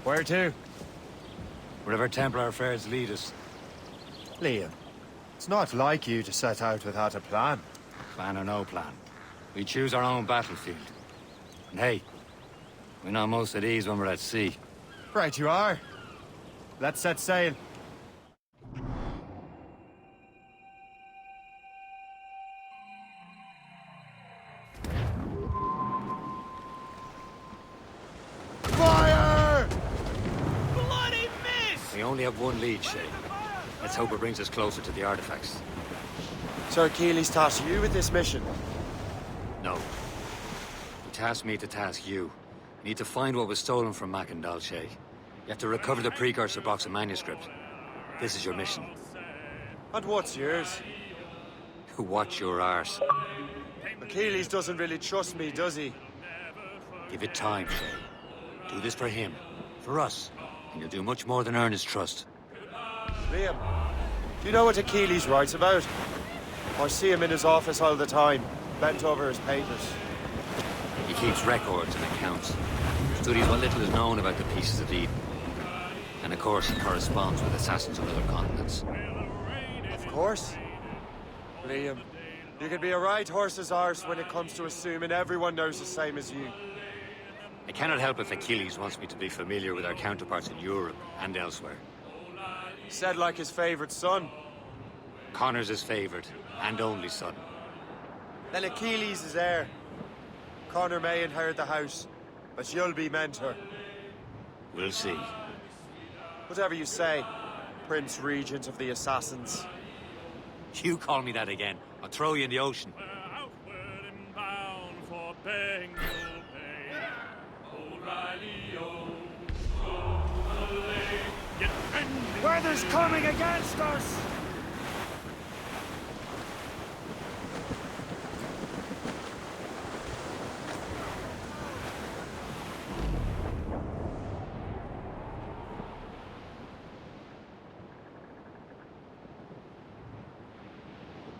Where to? Wherever Templar affairs lead us. Liam, it's not like you to set out without a plan. Plan or no plan. We choose our own battlefield. And hey, we're not most at ease when we're at sea. Right you are. Let's set sail. Fire! Bloody miss! We only have one lead, Shay. Let's hope it brings us closer to the artifacts. Sir Achilles tasked you with this mission. No. He tasked me to task you. You need to find what was stolen from Mac and Shay. You have to recover the precursor box of manuscript. This is your mission. And what's yours? Watch your arse. Achilles doesn't really trust me, does he? Give it time, Shay. Do this for him. For us. And you'll do much more than earn his trust. Liam, do you know what Achilles writes about? I see him in his office all the time, bent over his papers. He keeps records and accounts. Studies what little is known about the pieces of Eden. And of course, he corresponds with assassins on other continents. Of course. Liam, you can be a right horse's arse when it comes to assuming everyone knows the same as you. I cannot help if Achilles wants me to be familiar with our counterparts in Europe and elsewhere. Said like his favorite son. Connor's his favorite and only son. Then Achilles is heir. Connor may inherit the house, but you'll be mentor. We'll see. Whatever you say, Prince Regent of the Assassins. You call me that again, I'll throw you in the ocean. Outward and bound for Bengal Bay. O'Reilly, get bending. Weather's coming against us!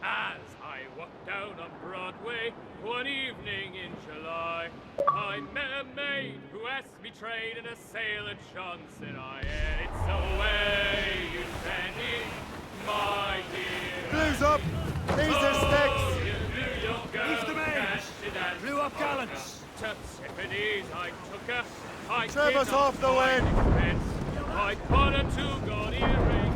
As I walked down on Broadway one evening in July, I met a maid who asked me trade in a sailor Johnson. I said, it's the way you send it, my dear. Blues up! These are sticks! Heave the maid! Blew up gallants! To Tiffany's I took her. I Trim us off the wind! I bought her 2 gold earrings.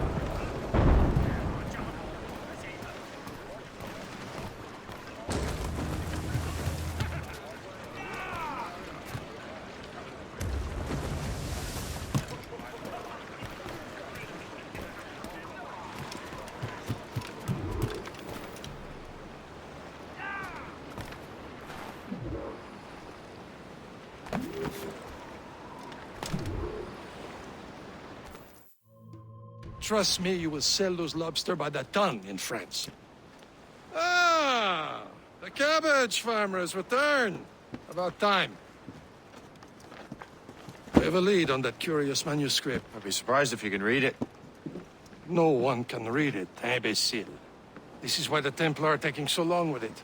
Trust me, you will sell those lobster by the ton in France. Ah, the cabbage farmer has returned. About time. We have a lead on that curious manuscript. I'd be surprised if you can read it. No one can read it, imbecile. This is why the Templar are taking so long with it.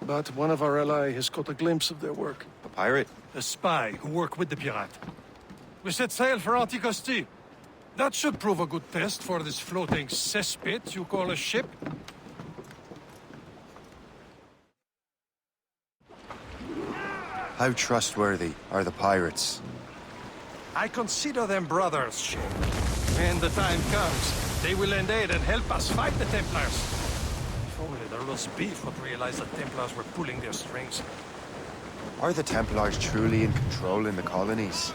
But one of our allies has caught a glimpse of their work. A pirate? A spy who worked with the pirate. We set sail for Anticosti. That should prove a good test for this floating cesspit you call a ship. How trustworthy are the pirates? I consider them brothers, Shay. When the time comes, they will lend aid and help us fight the Templars. If only their lost beef would realize the Templars were pulling their strings. Are the Templars truly in control in the colonies?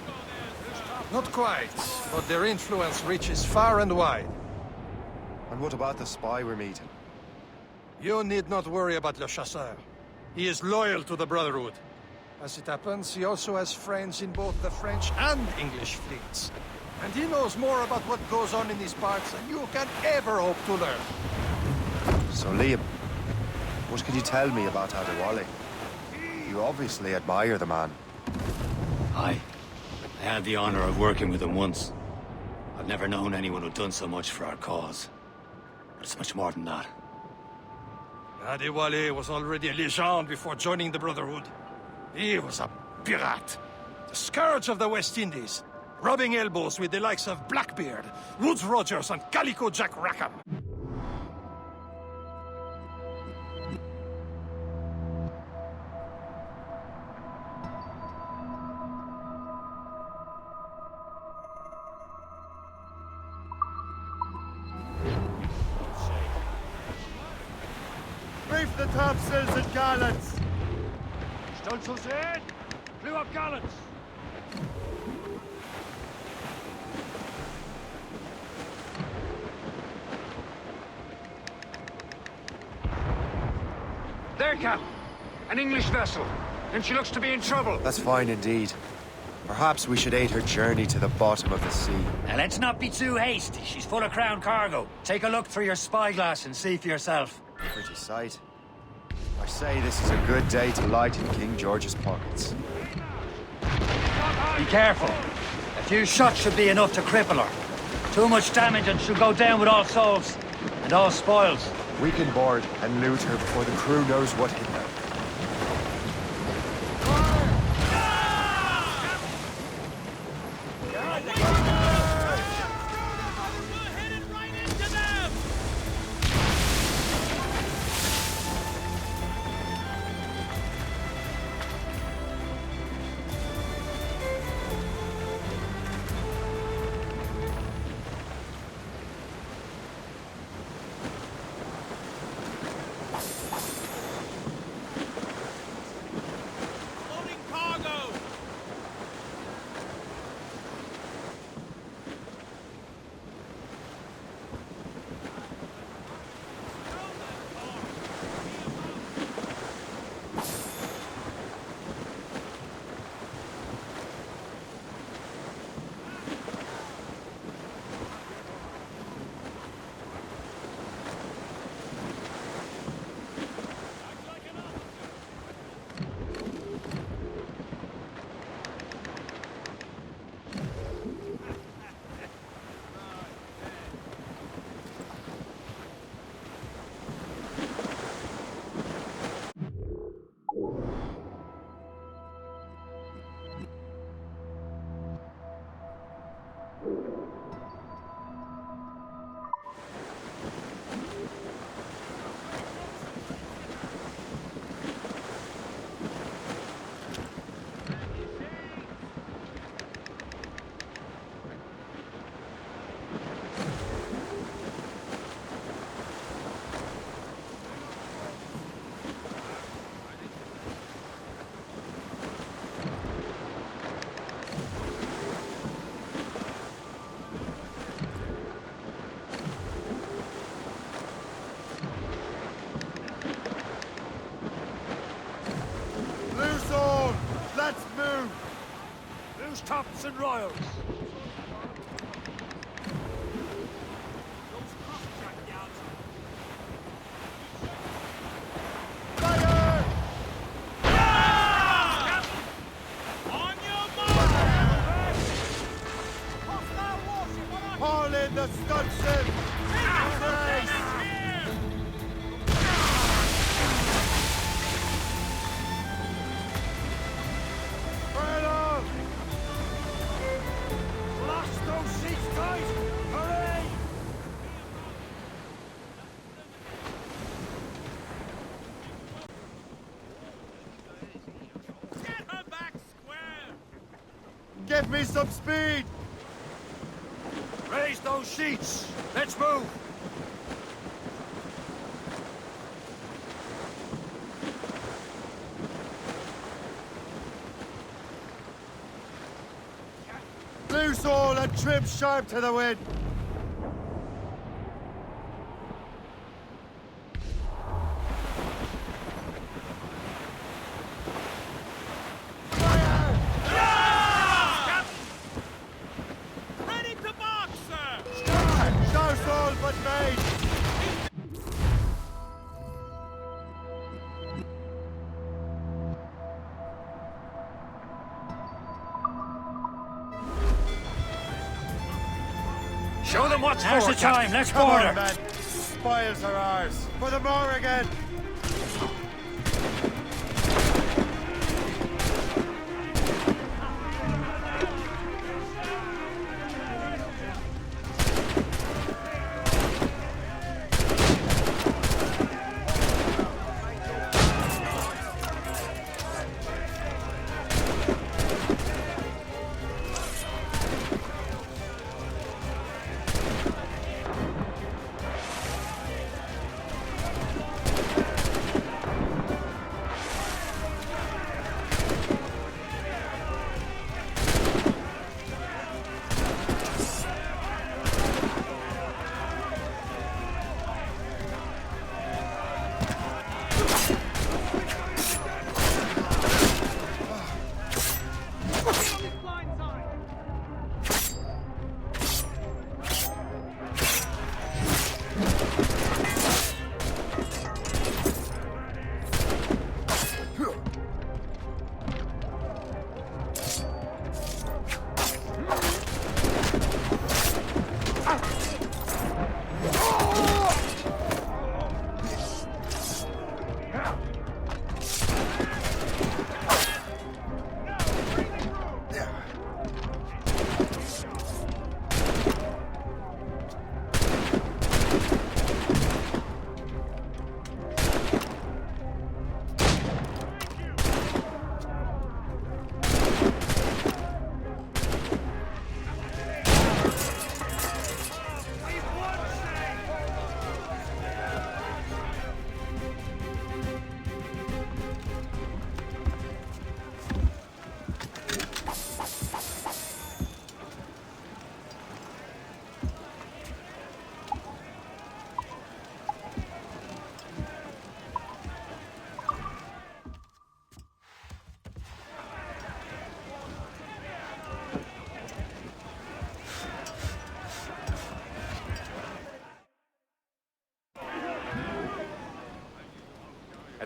Not quite, but their influence reaches far and wide. And what about the spy we're meeting? You need not worry about Le Chasseur. He is loyal to the Brotherhood. As it happens, he also has friends in both the French and English fleets. And he knows more about what goes on in these parts than you can ever hope to learn. So Liam, what can you tell me about Adewale? You obviously admire the man. I had the honor of working with him once. I've never known anyone who'd done so much for our cause. But it's much more than that. Adewale was already a legend before joining the Brotherhood. He was a pirate. The scourge of the West Indies. rubbing elbows with the likes of Blackbeard, Woods Rogers, and Calico Jack Rackham. Reef the topsails and gallants! Stunsails in! Clew up gallants! There, Cap! An English vessel, and she looks to be in trouble. That's fine indeed. Perhaps we should aid her journey to the bottom of the sea. Now let's not be too hasty. She's full of crown cargo. Take a look through your spyglass and see for yourself. Pretty sight. I say this is a good day to lighten King George's pockets. Be careful. A few shots should be enough to cripple her. Too much damage and she'll go down with all souls. And all spoils. We can board and loot her before the crew knows what hit her. Let's move! Loose tops and royals! Fire! On your mark! Haul in the stunsail! Nice! Furlong! Lash those seats tight! Hooray! Get her back square! Give me some speed! Raise those sheets! Let's move! Loose all and trim sharp to the wind! Ready to march, sir! Shout all but made! Show them what's Now's for, the time. Let's Come board on, her. men! Spoils are ours! For the more again!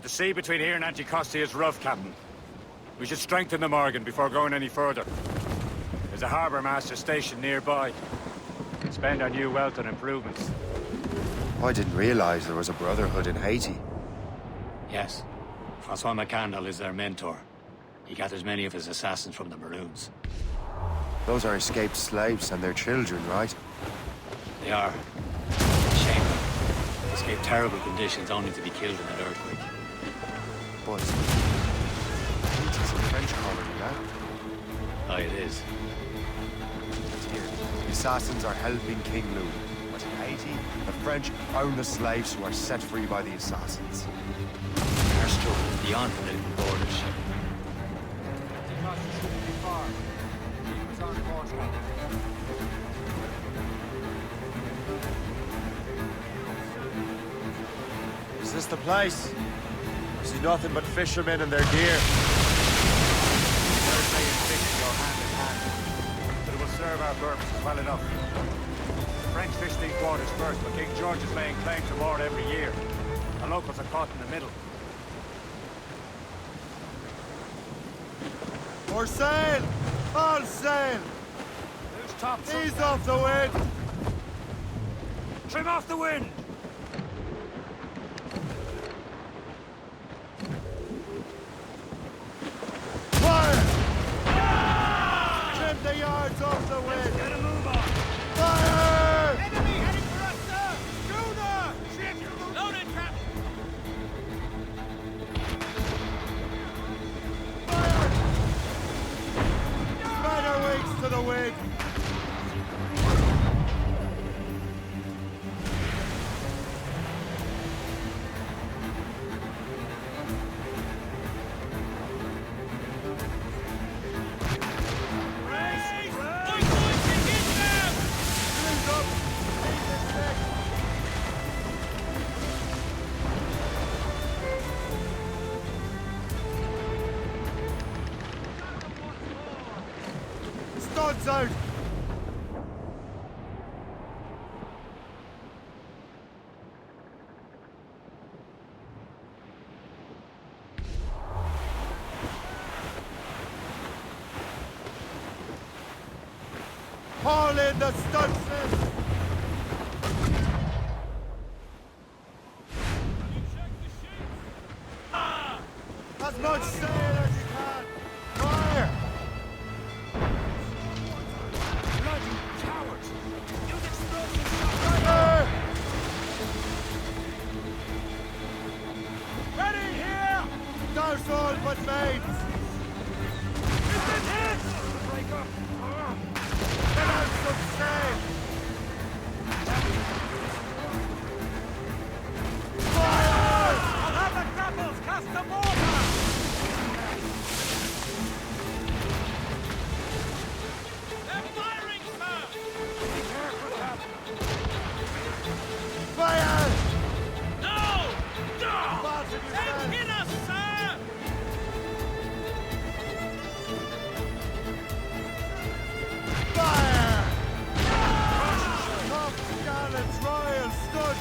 The sea between here and Anticosti is rough, Captain. We should strengthen the Morgan before going any further. There's a harbour master stationed nearby. Spend our new wealth on improvements. I didn't realize there was a brotherhood in Haiti. Yes. Francois McCandle is their mentor. He gathers many of his assassins from the Maroons. Those are escaped slaves and their children, right? They are. Shame. They escaped terrible conditions only to be killed in an earthquake. But Haiti's a French colony, yeah? Oh, it is. Here, the assassins are helping King Louis. But in Haiti, the French own the slaves who are set free by the assassins. Our struggle is beyond political borders. Is this the place? I see nothing but fishermen and their gear. Thursday and fishing go hand in hand, but it will serve our purposes well enough. The French fish these waters first, but King George is laying claim to more every year. The locals are caught in the middle. For sail! All sail! Who's top? Ease off the wind! Trim off the wind! Fire! Trim the yards off the wind! Get a move on! Fire! Enemy heading for us, sir! Schooner! Ship! Loaded, Captain! Fire! Spread our wings to the wind! Studs out! Haul in the stunsails! As much sail as you can! Fire! Bloody cowards! Use explosives! Fire! Ready here! Douse all but mates! It's been hit! Break up! Get out some sail! Fire! I'll have the grapples cast to mortar! They're firing, sir! Be careful, Captain! Fire! No! Fasten They've yourselves! hit us, sir! Fire! Top gallants, royal stud!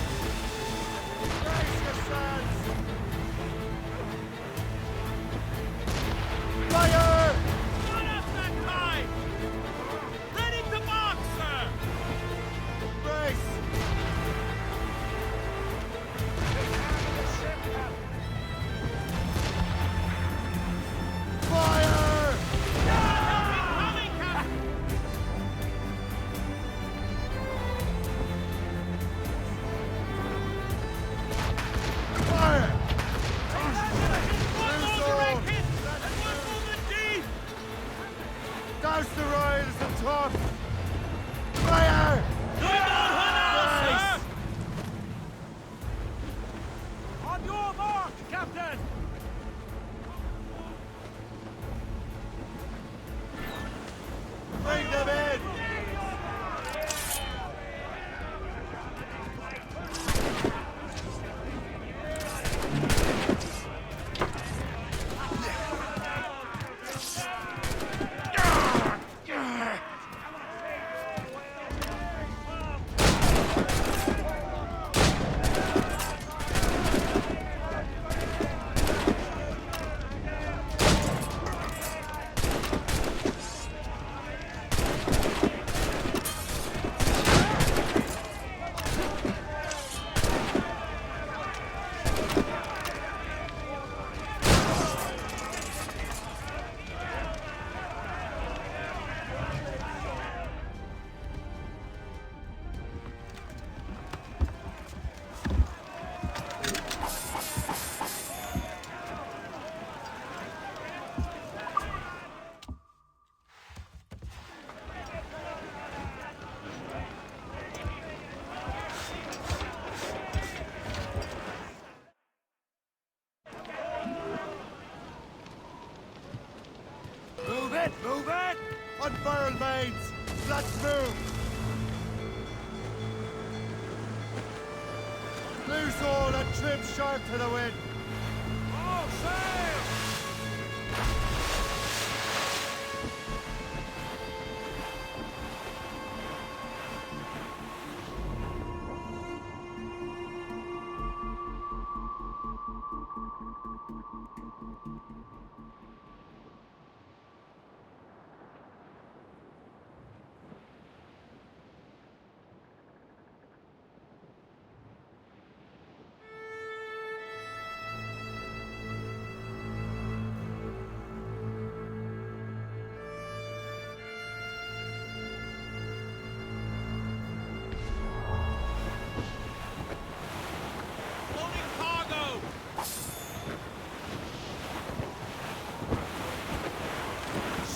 Brace yourselves! Fire! One at that time! Ready to mark, sir! Brace! Captain! Bring them in! Move it! Move it! Unfurl mains! Let's move! Loose all and trim sharp to the wind! All sail!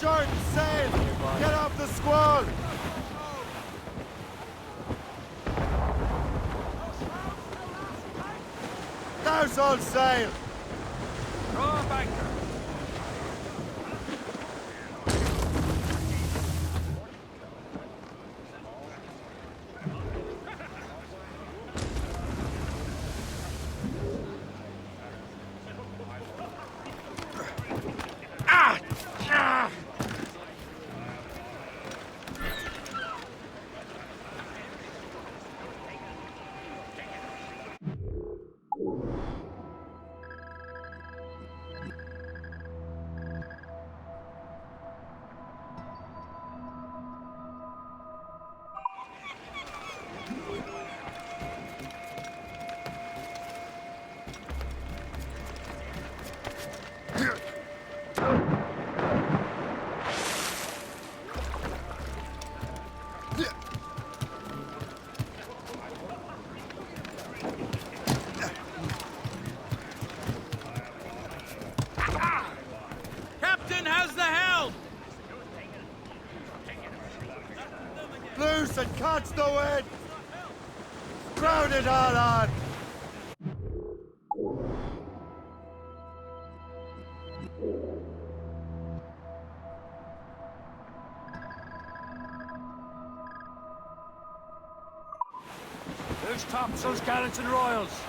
Short sail! Get off the squall! Douse all sail! Throw a banker! Captain has the helm! Loose and catch the wind! Crowd it all on! Loose topsails, gallants and royals!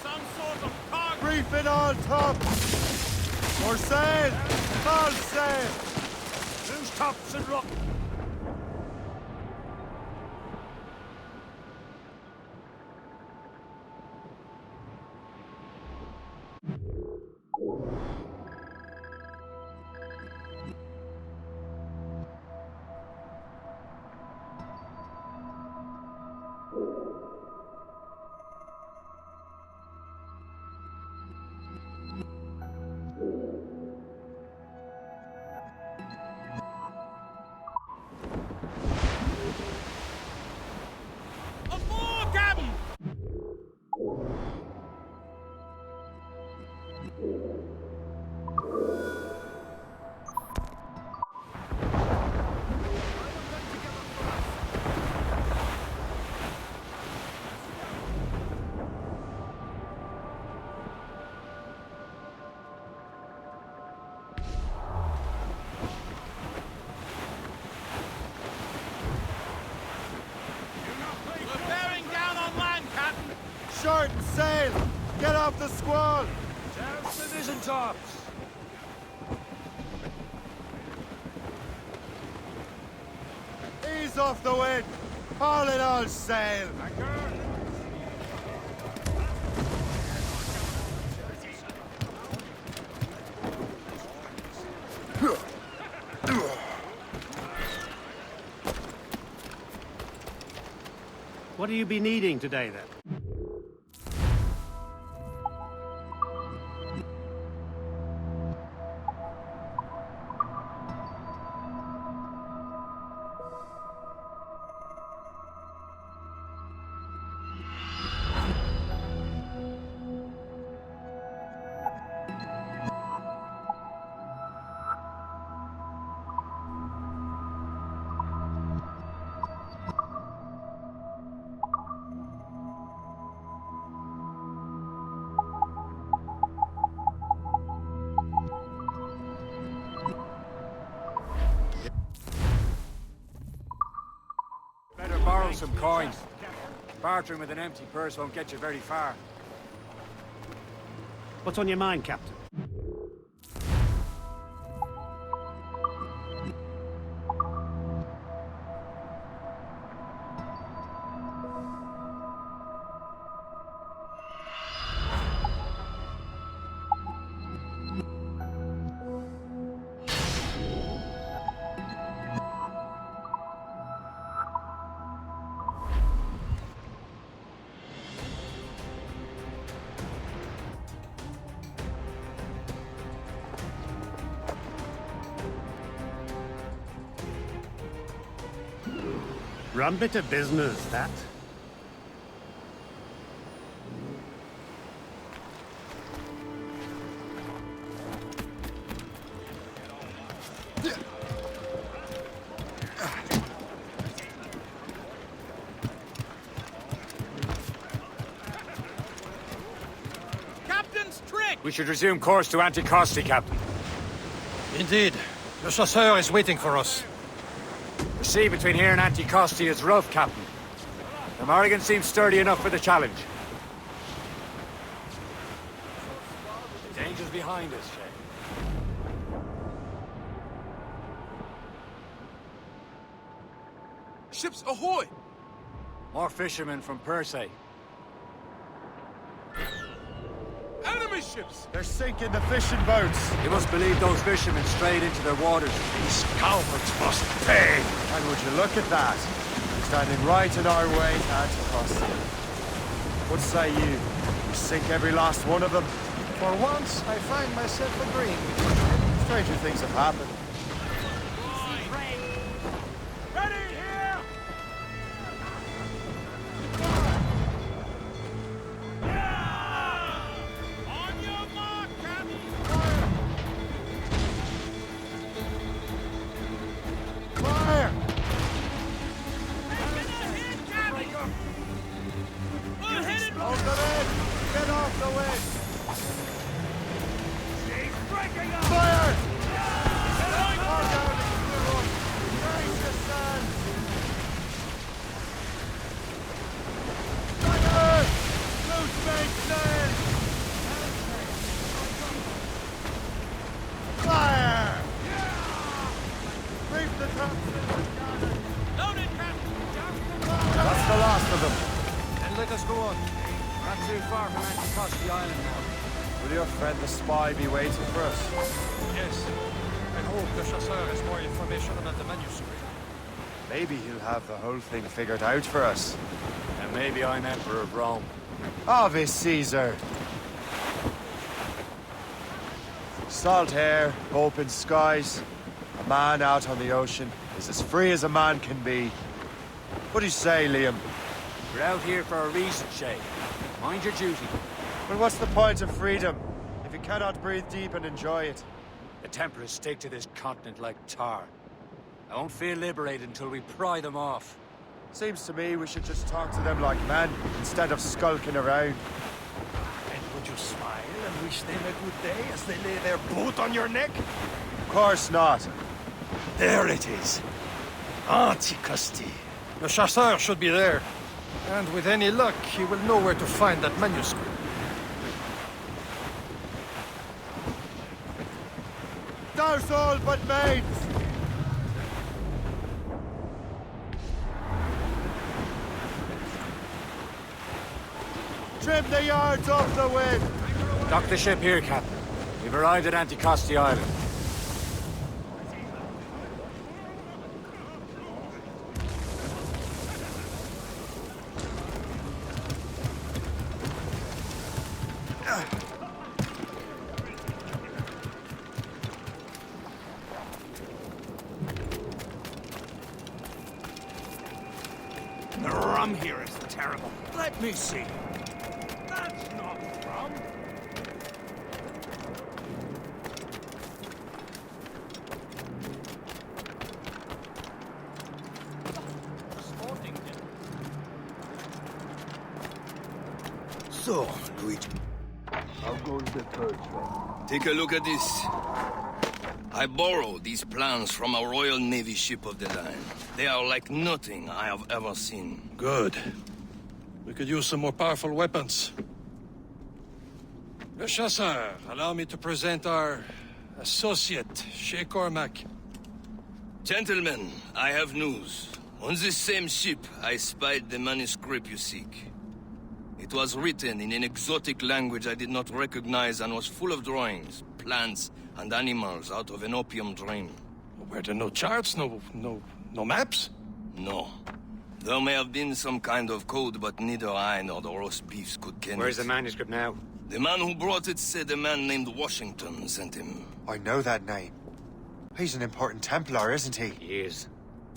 Some sort of cargo! Reef it all top! Or sail! All sail! Loose tops and rock! Short and sail! Get off the squall! Down to the mizzen tops! Ease off the wind! Haul it all sail! What do you be needing today, then? Better borrow some coins. Bartering with an empty purse won't get you very far. What's on your mind, Captain? Rum bit of business, that. Captain's trick! We should resume course to Anticosti, Captain. Indeed. Le Chasseur is waiting for us. The sea between here and Anticosti is rough, Captain. The Morrigan seems sturdy enough for the challenge. The danger's behind us, Shay. Ships ahoy! More fishermen from Persay. Enemy ships! They're sinking the fishing boats! You must believe those fishermen strayed into their waters. These cowards must pay! And would you look at that? Standing right in our way to Anticosti. What say you? We sink every last one of them? For once, I find myself agreeing with you. Stranger things have happened. Ready here! On your mark, Captain! Fire! Taking a hit, Captain! We're headed Off the wind! Get off the wind! He's breaking up! Fire! Going Far down into the road! Raise the sun! Fire! Loose mainsail! Fire! Reef the topsails! Loaded, Captain! That's the last of them. Then let us go on. Not too far from Anticosti Island now. Will your friend the spy be waiting for us? Yes. I hope Le Chasseur has more information about the manuscript. Maybe he'll have the whole thing figured out for us. And maybe I'm Emperor of Rome. Ave Caesar! Salt air, open skies. A man out on the ocean is as free as a man can be. What do you say, Liam? We're out here for a reason, Shay. Mind your duty. But what's the point of freedom if you cannot breathe deep and enjoy it. The Templars stick to this continent like tar. I won't feel liberated until we pry them off. Seems to me we should just talk to them like men, instead of skulking around. And would you smile and wish them a good day as they lay their boot on your neck? Of course not. There it is. Anticosti. The chasseur should be there. And with any luck, he will know where to find that manuscript. Douse all but maids! Trim the yards off the wind! Dock the ship here, Captain. We've arrived at Anticosti Island. The rum here is terrible. Let me see. That's not rum. So, Luigi. How goes the third one? Take a look at this. I borrowed these plans from a Royal Navy ship of the line. They are like nothing I have ever seen. Good. We could use some more powerful weapons. Le Chasseur, allow me to present our associate, Shay Cormac. Gentlemen, I have news. On this same ship, I spied the manuscript you seek. It was written in an exotic language I did not recognize and was full of drawings, plants, and animals out of an opium dream. Were there no charts, no maps? No. There may have been some kind of code, but neither I nor the roast beefs could ken Where's it. the manuscript now? The man who brought it said a man named Washington sent him. I know that name. He's an important Templar, isn't he? He is.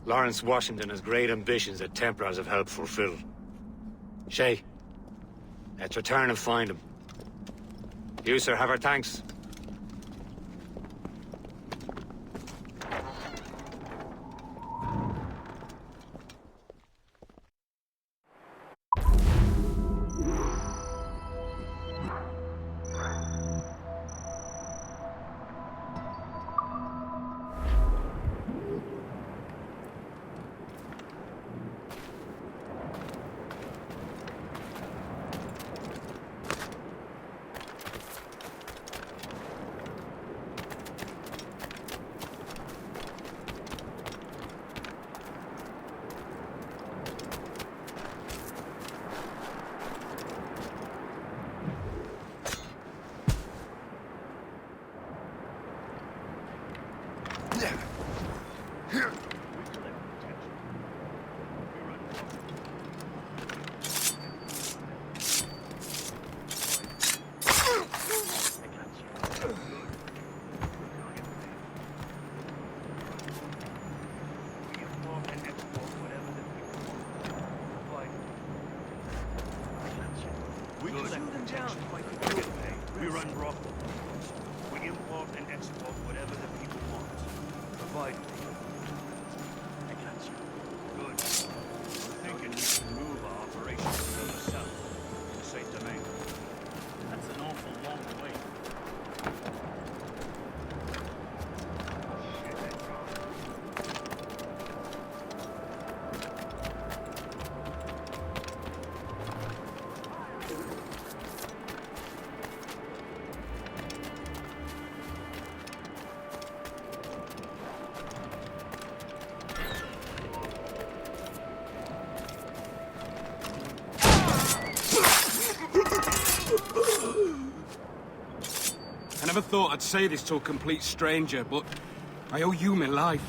Lawrence Washington has great ambitions that Templars have helped fulfill. Shay, let's return and find him. You, sir, have our thanks. We can shoot them down quite quickly. We run brothels. We import and export whatever the people want. Provide. I got you. Good. We're thinking we can move our operations further south to Saint Domingue. That's an awful long way. I never thought I'd say this to a complete stranger, but I owe you my life.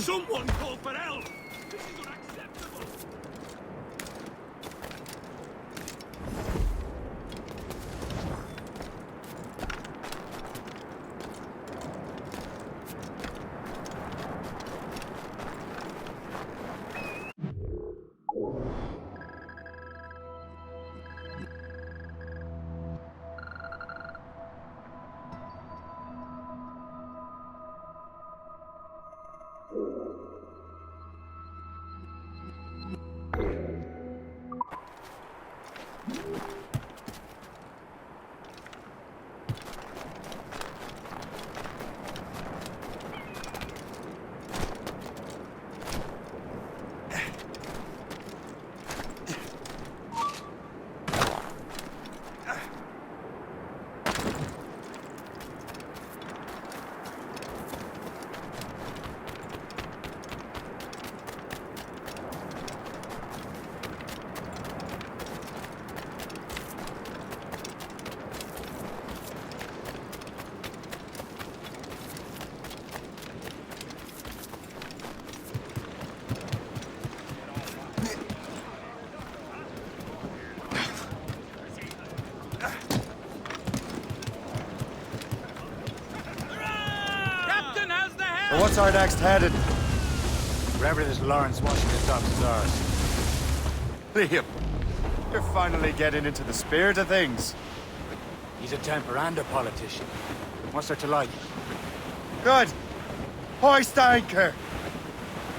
Someone call for help! This is unacceptable! What's our next heading? Wherever this Lawrence Washington docks is ours. Liam, you're finally getting into the spirit of things. He's a temper and a politician. What's there to like? Good. Hoist anchor.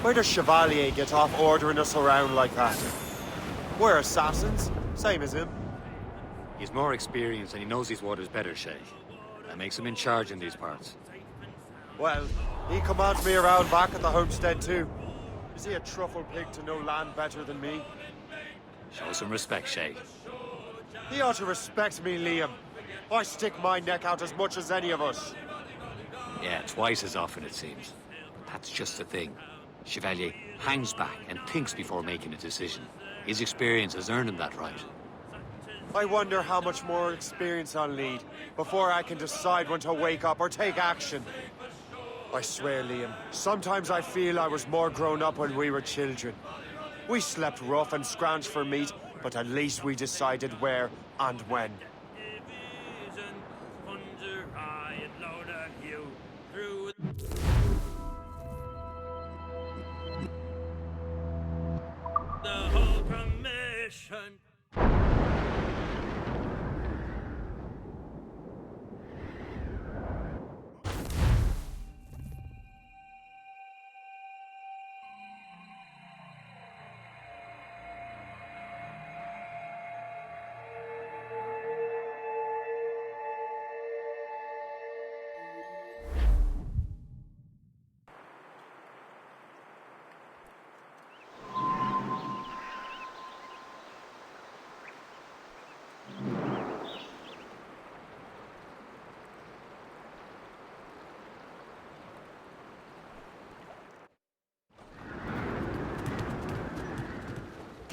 Where does Chevalier get off ordering us around like that? We're assassins, same as him. He's more experienced and he knows these waters better, Shay. That makes him in charge in these parts. Well, he commands me around back at the homestead too. Is he a truffle pig to know land better than me? Show some respect, Shay. He ought to respect me, Liam. I stick my neck out as much as any of us. Yeah, twice as often it seems. That's just the thing. Chevalier hangs back and thinks before making a decision. His experience has earned him that right. I wonder how much more experience I'll need before I can decide when to wake up or take action. I swear, Liam, sometimes I feel I was more grown up when we were children. We slept rough and scrounged for meat, but at least we decided where and when. The whole commission.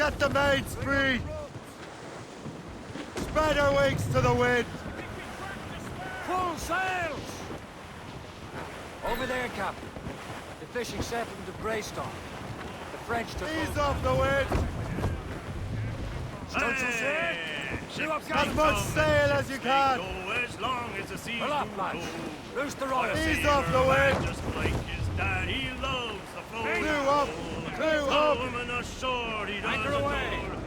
Get the maids free! Spread our wings to the wind! Full sails! Over there, Captain. The fishing settlement of Greystone. The French took Ease off the wind! Stunsail sail! Shoot up, As Captain! much sail as you can! As long as the seas Pull up, lads! Loose the royal! Ease off the wind! Just like his dad, he loves the full. Clew up! Clew up! Woman ashore, he does Anchor away! adore.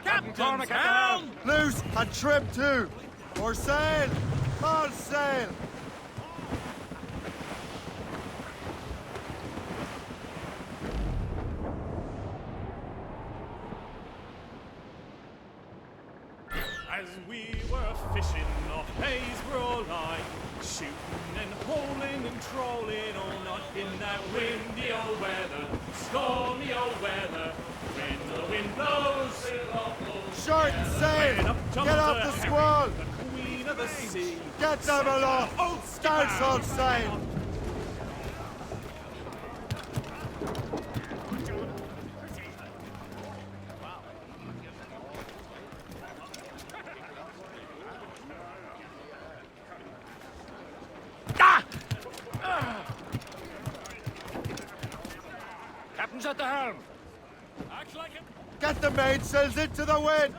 Captain down! Loose and trim too! Or sail! All sail! As we were fishing off Haysborough line, shooting and holing and trolling all night in that windy old weather, stormy old weather. When the wind blows, Short sail! Get off the squall! the queen of the sea. Get them aloft! Start all sail! Captain's at the helm! Get the mainsails into the wind!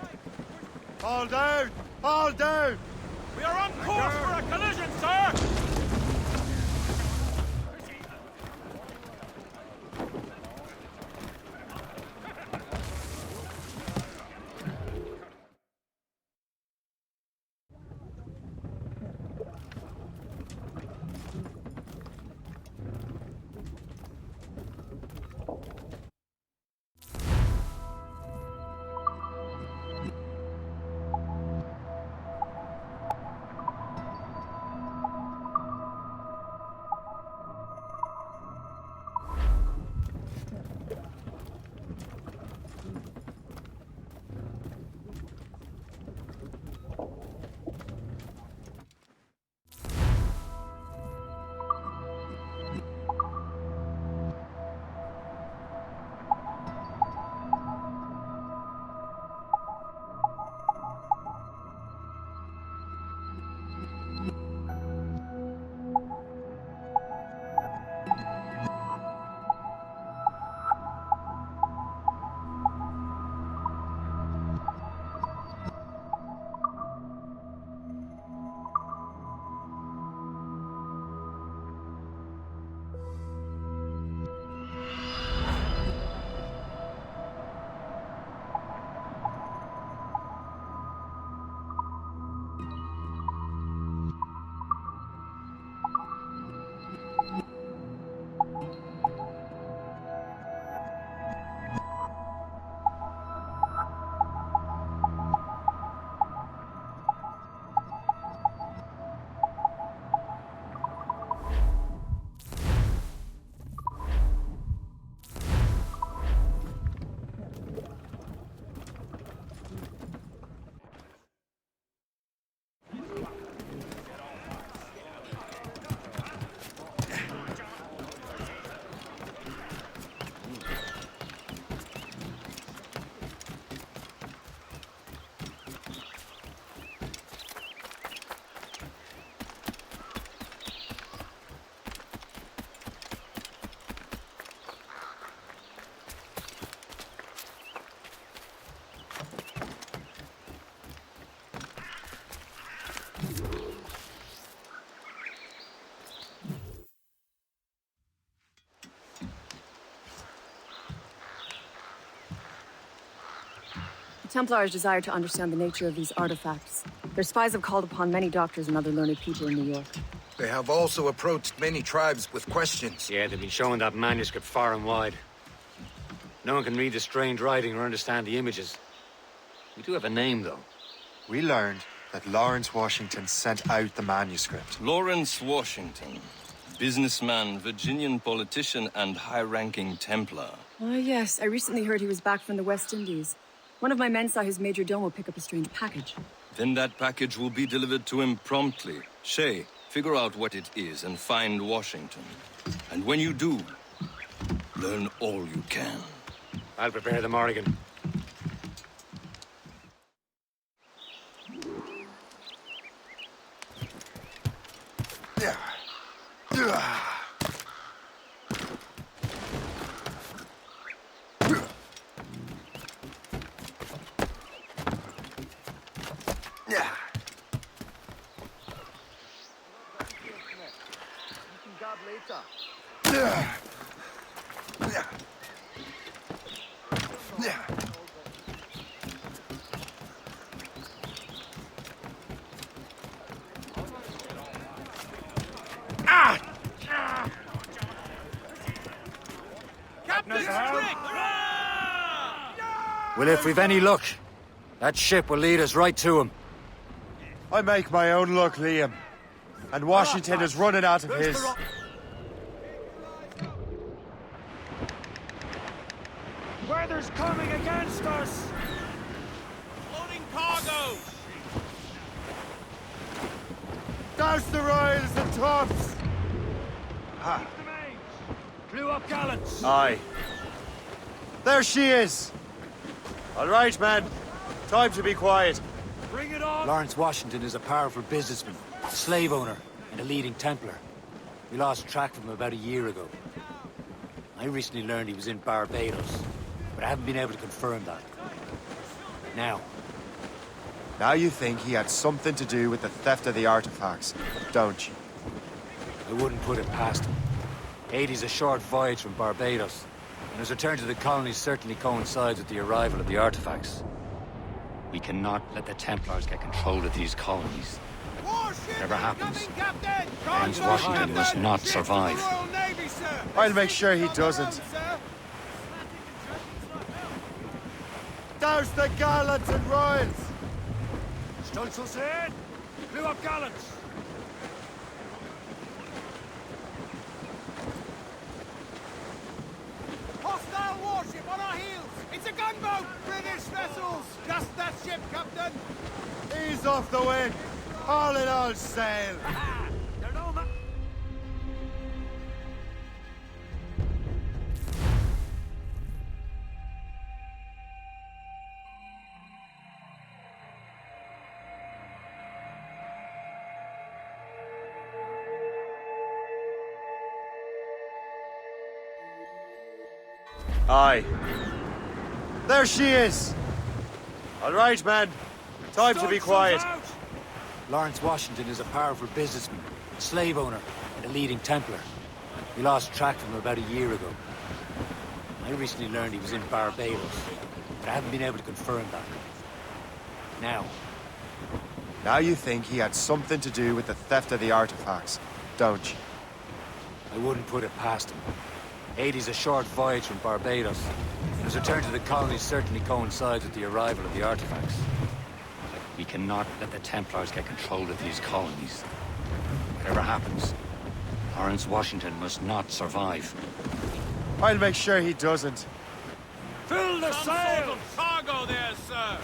Haul down! Haul down! We are on course for a collision, sir! Templars desire to understand the nature of these artifacts. Their spies have called upon many doctors and other learned people in New York. They have also approached many tribes with questions. Yeah, they've been showing that manuscript far and wide. No one can read the strange writing or understand the images. We do have a name, though. We learned that Lawrence Washington sent out the manuscript. Lawrence Washington. Businessman, Virginian politician, and high-ranking Templar. Ah, yes. I recently heard he was back from the West Indies. One of my men saw his major domo pick up a strange package. Then that package will be delivered to him promptly. Shay, figure out what it is and find Washington. And when you do, learn all you can. I'll prepare the Morrigan. Well, if we've any luck, that ship will lead us right to him. I make my own luck, Liam. And Washington is running out of his. Weather's coming against us! Loading cargo! Douse the royals and tops! Clew up gallants! Aye. There she is! All right, man. Time to be quiet. Bring it on! Lawrence Washington is a powerful businessman, a slave owner, and a leading Templar. We lost track of him about a year ago. I recently learned he was in Barbados, but I haven't been able to confirm that. Now you think he had something to do with the theft of the artifacts, don't you? I wouldn't put it past him. Haiti's a short voyage from Barbados, and his return to the colonies certainly coincides with the arrival of the artifacts. We cannot let the Templars get control of these colonies. Whatever happens, Lawrence Washington must not survive. I'll make sure he doesn't. Douse the gallants and royals! Stunsail's in! Clew up gallants! Hostile warship on our heels! It's a gunboat! British vessels! Just that ship, Captain! Ease off the wind! All in all sail! They're no ma- Aye. There she is! All right, man. Time to be quiet. Lawrence Washington is a powerful businessman, a slave owner, and a leading Templar. We lost track of him about a year ago. I recently learned he was in Barbados, but I haven't been able to confirm that. Now you think he had something to do with the theft of the artifacts, don't you? I wouldn't put it past him. Haiti's a short voyage from Barbados, and his return to the colonies certainly coincides with the arrival of the artifacts. We cannot let the Templars get control of these colonies. Whatever happens, Lawrence Washington must not survive. I'll make sure he doesn't. Fill the sail! Cargo there, sir!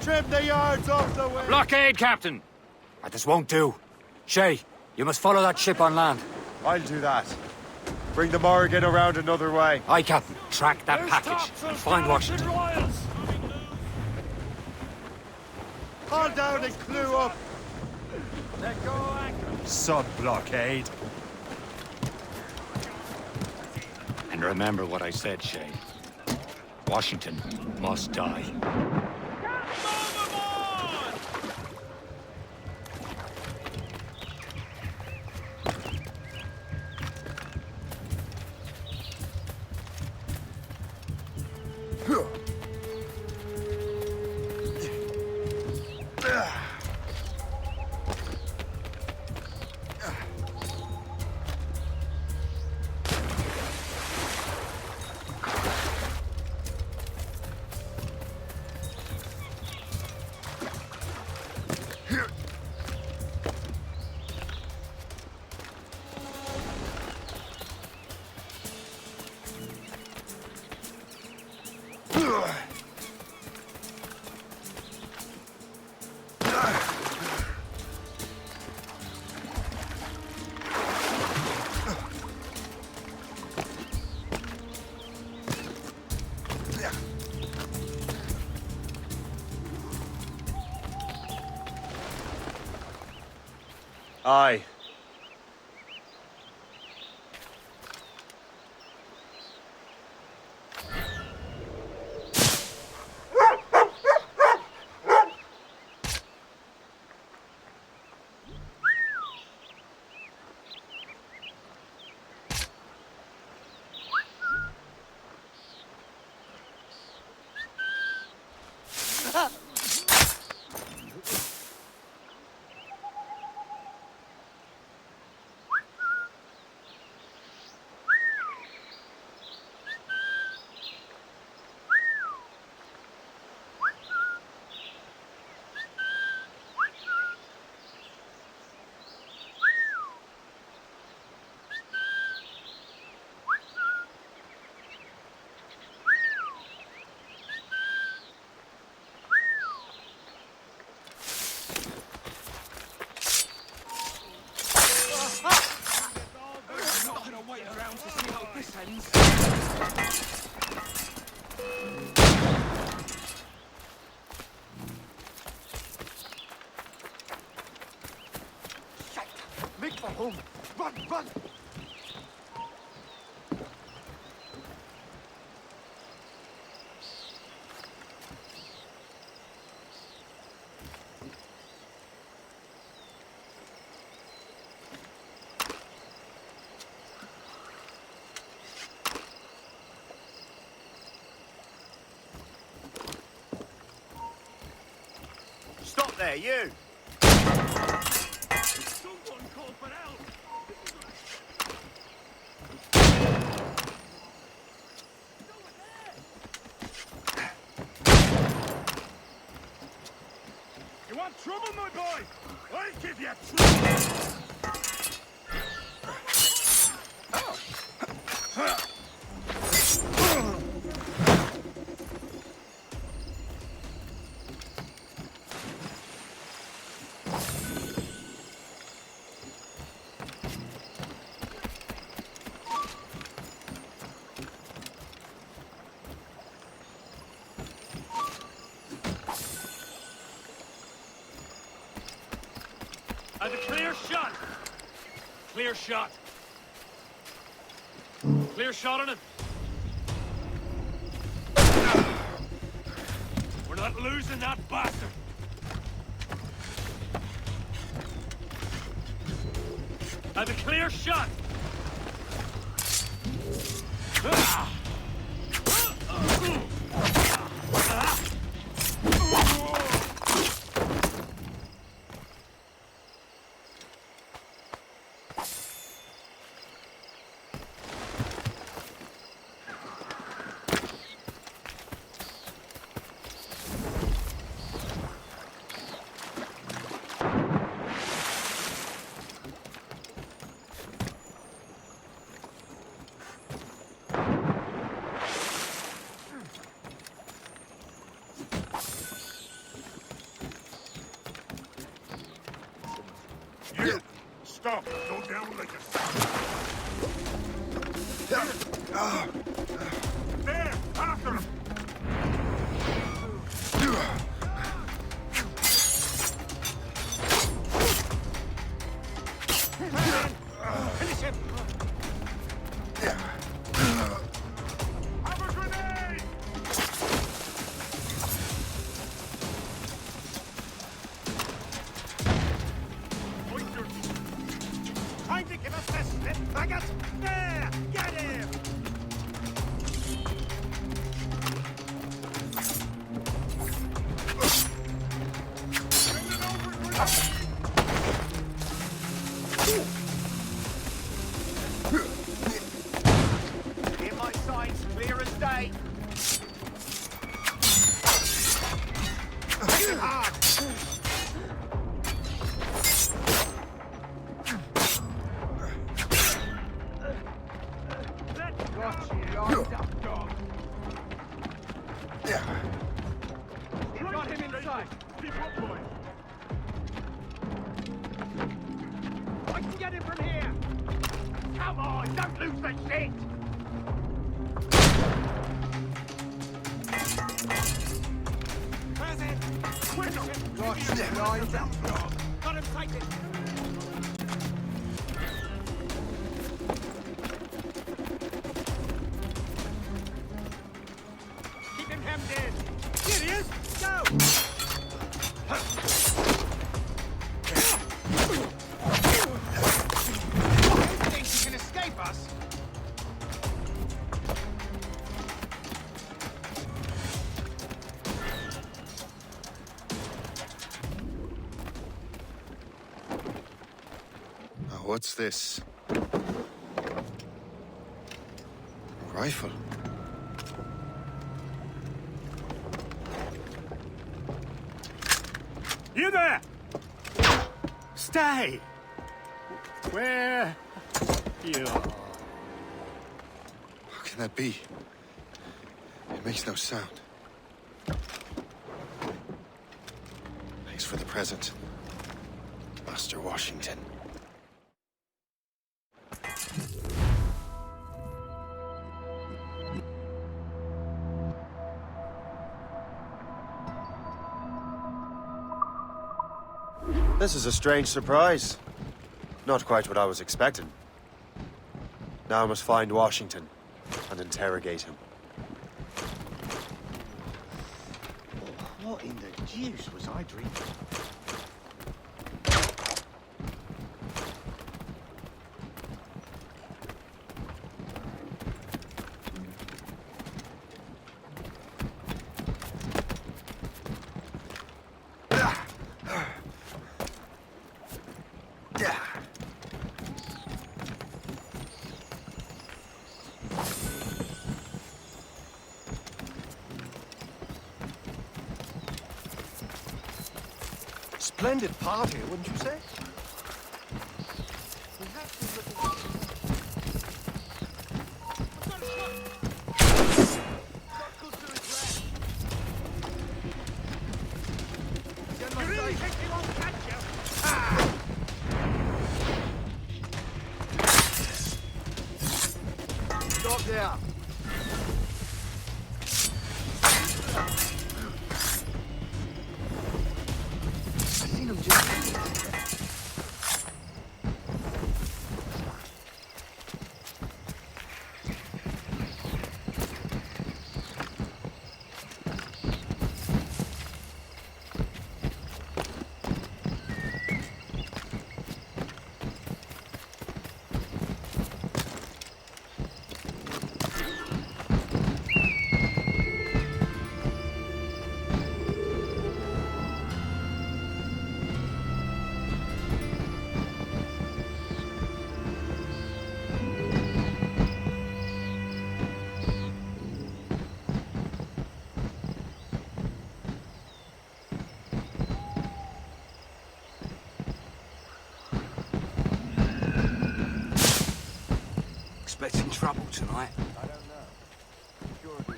Trim the yards off the wind! Blockade, Captain! This won't do. Shay, you must follow that ship on land. I'll do that. Bring the Morrigan around another way. Aye, Captain. Track that There's package topsails, and find gallants and Washington. royals! Haul down and clew up. Let go anchor! Sub-blockade. And remember what I said, Shay. Washington must die. Aye. Make for home! Run, run! Stop there, you! You want trouble, my boy? I'll give you trouble! Have a clear shot! Clear shot! Clear shot on him! We're not losing that bastard! Have a clear shot! You! Stop! Go down like a There! After him! Finish him! Have a grenade! Time to give us this slip, maggot! There! Get him! Bring it over, grenade! Hear my signs clear as day! Hit it hard! We've got him inside. Keep up, boy. I can get him from here. Come on, don't lose the shit. Where's it? Got him taken. What's this? A rifle. You there! Stay! Where you are? How can that be? It makes no sound. Thanks for the present, Master Washington. This is a strange surprise. Not quite what I was expecting. Now I must find Washington and interrogate him. What in the deuce was I drinking? Splendid party, wouldn't you say? Stop there! Expecting trouble tonight? I don't know.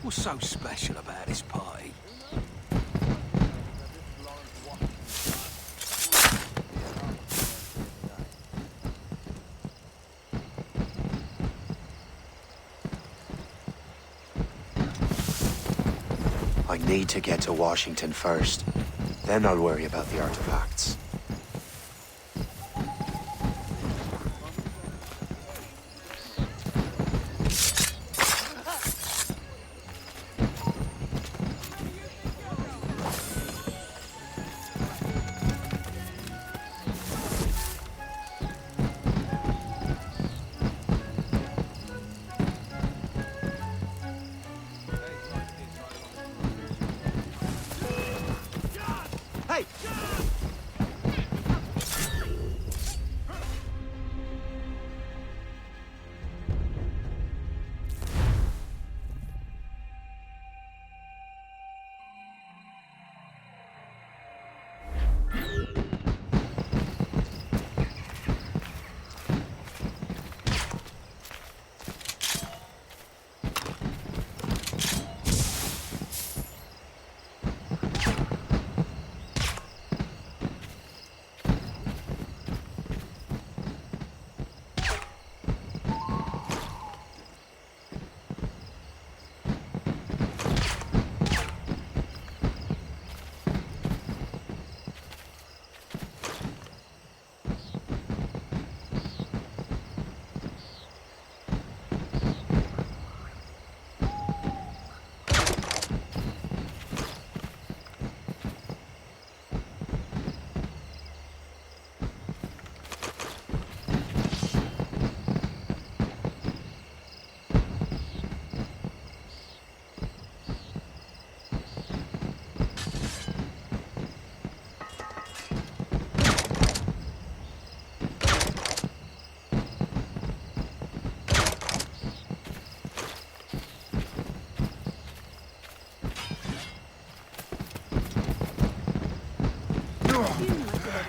What's so special about this party? I need to get to Washington first. Then I'll worry about the artifacts. Hey!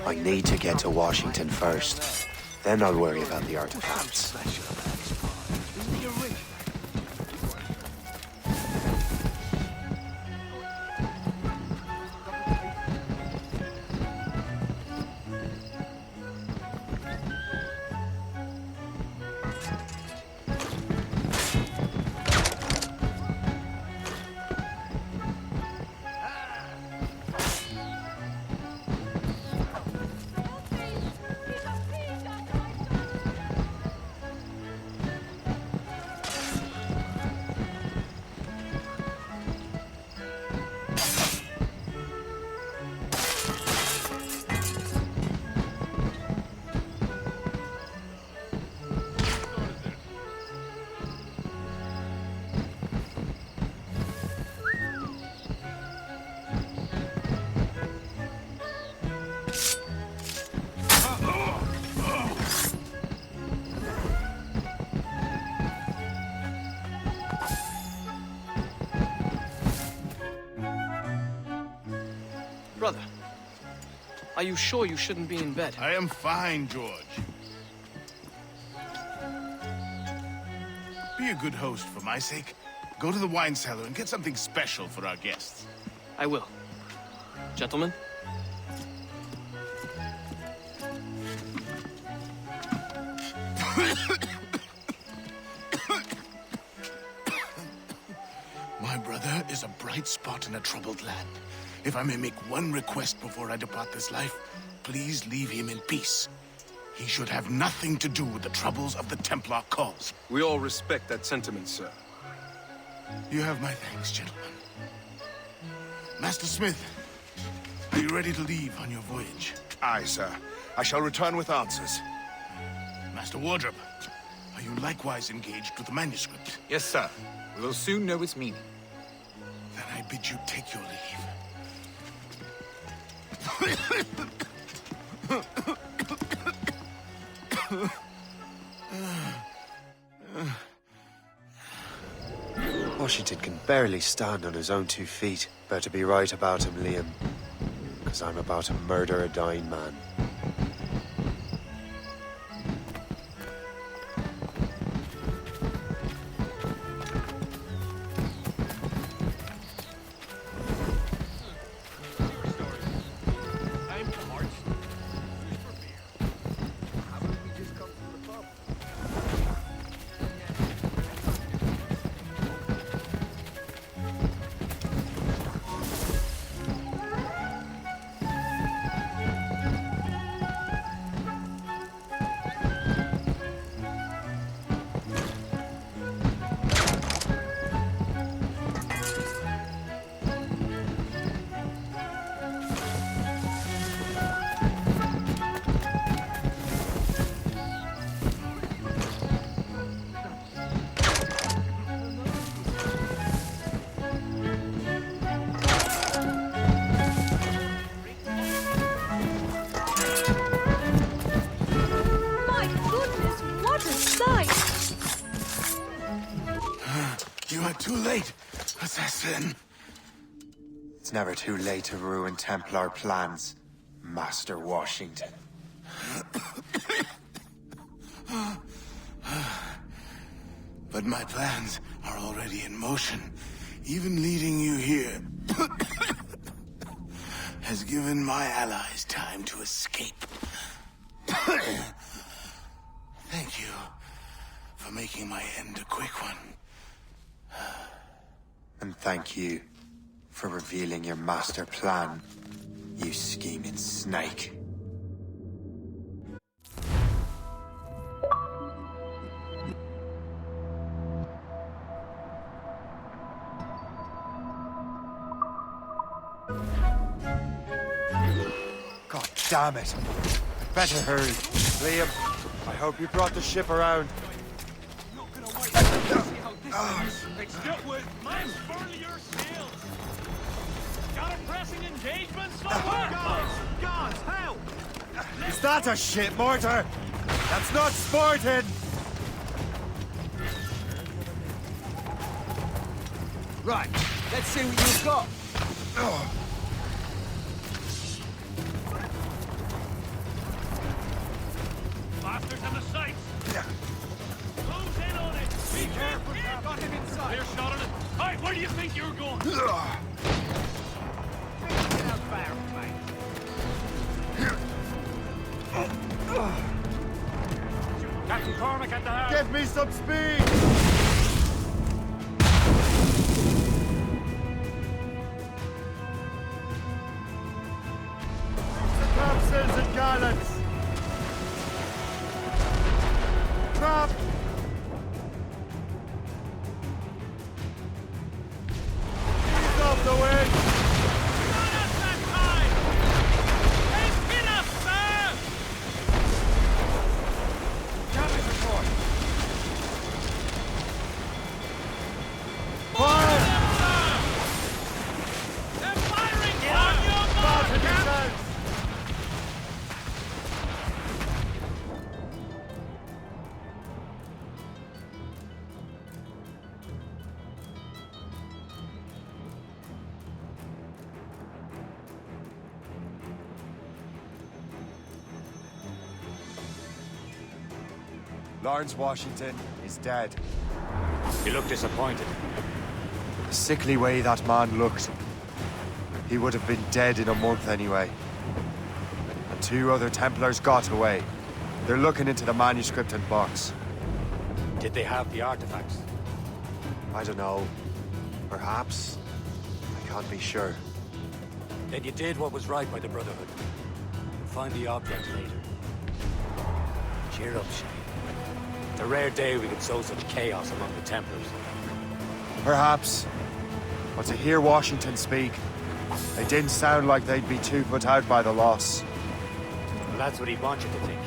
I need to get to Washington first. Then I'll worry about the artifacts. Brother, are you sure you shouldn't be in bed? I am fine, George. Be a good host for my sake. Go to the wine cellar and get something special for our guests. I will. Gentlemen? My brother is a bright spot in a troubled land. If I may make one request before I depart this life, please leave him in peace. He should have nothing to do with the troubles of the Templar cause. We all respect that sentiment, sir. You have my thanks, gentlemen. Master Smith, are you ready to leave on your voyage? Aye, sir. I shall return with answers. Master Wardrop, are you likewise engaged with the manuscript? Yes, sir. We will soon know its meaning. Then I bid you take your leave. Washington can barely stand on his own 2 feet. Better be right about him, Liam. Because I'm about to murder a dying man. Too late, assassin. It's never too late to ruin Templar plans, Master Washington. But my plans are already in motion. Even leading you here has given my allies time to escape. Thank you for making my end a quick one. And thank you for revealing your master plan, you scheming snake. God damn it! Better hurry. Liam, I hope you brought the ship around. Get with my your sails. Got a pressing engagement somewhere? Guards, help! Is that a ship mortar? That's not sporting! Right, let's see what you've got. on the sights! Close in on it! Be careful! Got him inside! Clear shot on it! Hey, where do you think you're going? Get out fire, mate! Captain Cormac at the helm. Give me some speed! Topsails and gallants! Trap! Ease off the wind! Not us that time! They've hit us, sir! Damage report! Fire! They're firing on your mark, Captain! Lawrence Washington is dead. You look disappointed. The sickly way that man looked. He would have been dead in a month anyway. And 2 other Templars got away. They're looking into the manuscript and box. Did they have the artifacts? I don't know. Perhaps. I can't be sure. Then you did what was right by the Brotherhood. You'll find the object later. Cheer up, Shane. It's a rare day we could sow such chaos among the Templars. Perhaps. But to hear Washington speak, it didn't sound like they'd be too put out by the loss. Well, that's what he'd want you to think.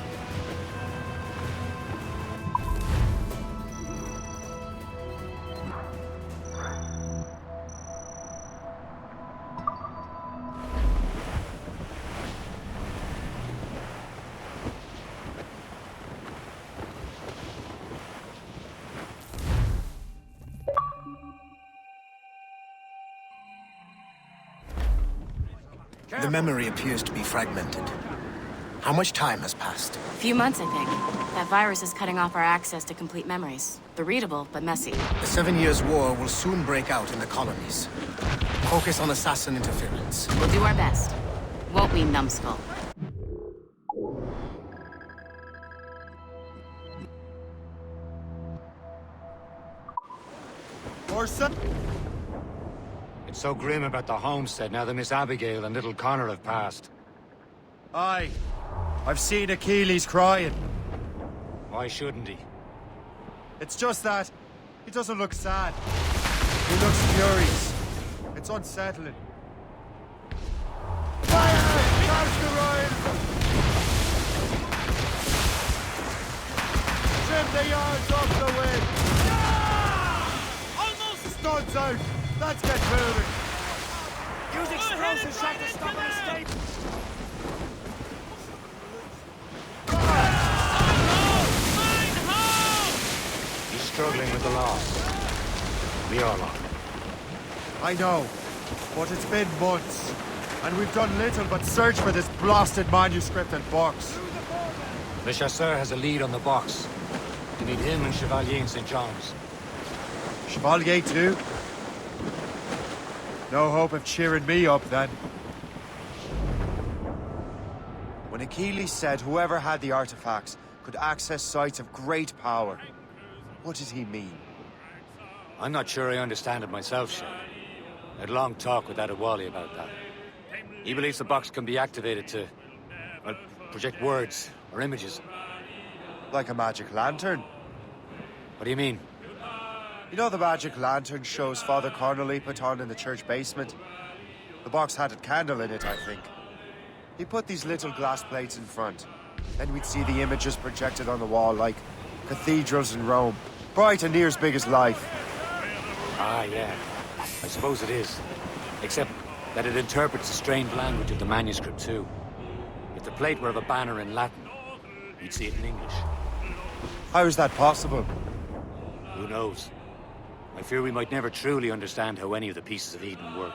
The memory appears to be fragmented. How much time has passed? A few months, I think. That virus is cutting off our access to complete memories. They're readable, but messy. The 7 Years' War will soon break out in the colonies. Focus on assassin interference. We'll do our best. Won't we, numbskull? Orson? It's so grim about the homestead now that Miss Abigail and little Connor have passed. Aye. I've seen Achilles crying. Why shouldn't he? It's just that he doesn't look sad. He looks furious. It's unsettling. Fire! Charge the royals! Trim the yards off the wind! Almost! Studs out! Let's get moving! Use explosive shot to stop an escape! He's struggling with the loss. We all are. I know, but it's been months, and we've done little but search for this blasted manuscript and box. Le Chasseur has a lead on the box. We need him and Chevalier in St. John's. Chevalier too? No hope of cheering me up then. When Achilles said whoever had the artifacts could access sites of great power, what did he mean? I'm not sure I understand it myself, Shane. I had a long talk with Adewale about that. He believes the box can be activated to, well, project words or images. Like a magic lantern? What do you mean? You know the magic lantern shows Father Connolly put on in the church basement? The box had a candle in it, I think. He put these little glass plates in front. Then we'd see the images projected on the wall like cathedrals in Rome. Bright and near as big as life. Ah, yeah. I suppose it is. Except that it interprets the strange language of the manuscript, too. If the plate were of a banner in Latin, you'd see it in English. How is that possible? Who knows? I fear we might never truly understand how any of the pieces of Eden work.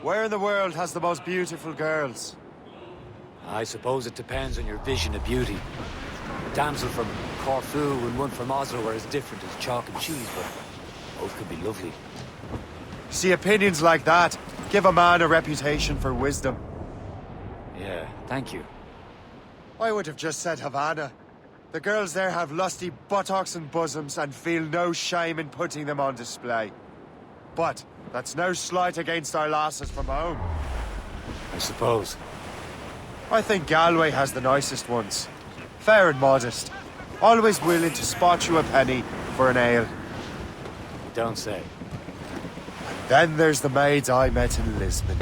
Where in the world has the most beautiful girls? I suppose it depends on your vision of beauty. A damsel from Corfu and one from Oslo are as different as chalk and cheese, but both could be lovely. See, opinions like that give a man a reputation for wisdom. Yeah, thank you. I would have just said Havana. The girls there have lusty buttocks and bosoms and feel no shame in putting them on display. But that's no slight against our lasses from home. I suppose. I think Galway has the nicest ones. Fair and modest. Always willing to spot you a penny for an ale. You don't say. And then there's the maids I met in Lisbon.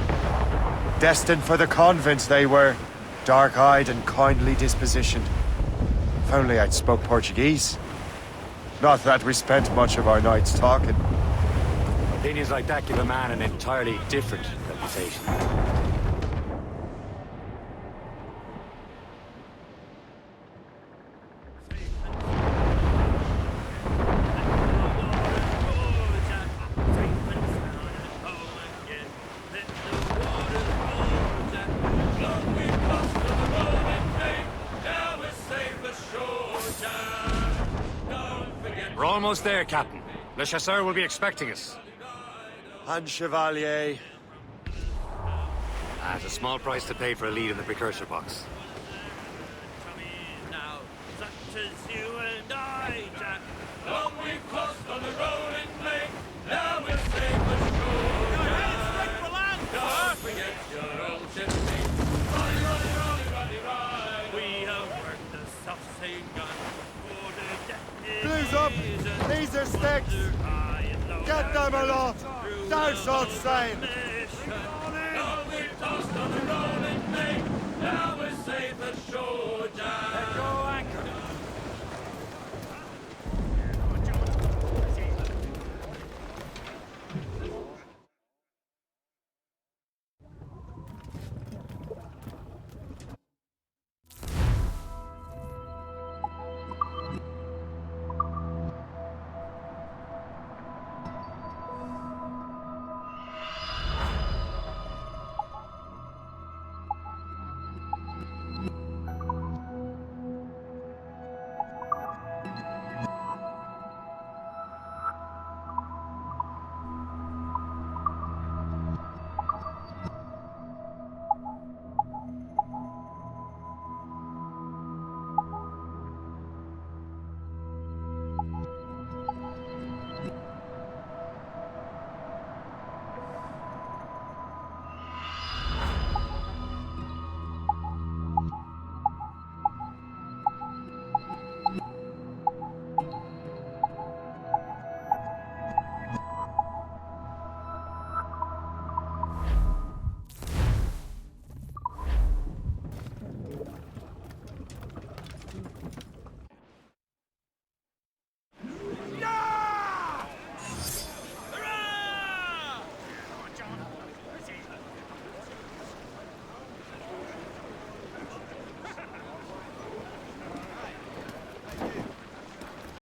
Destined for the convent they were. Dark-eyed and kindly dispositioned. If only I'd spoke Portuguese. Not that we spent much of our nights talking. Opinions like that give a man an entirely different reputation. We're almost there, Captain. Le Chasseur will be expecting us. And Chevalier. It's a small price to pay for a lead in the precursor box. Now, such as you and I, Jack. Long we've crossed on the rolling lake. Now we're safe ashore. Your hands straight for land, don't forget your old ship's name. Run. We have worked the South-Sea gun. Blues up! These are sticks! Get them aloft! Don't short sail! Now we've tossed on the rolling lake. Now we're safe ashore.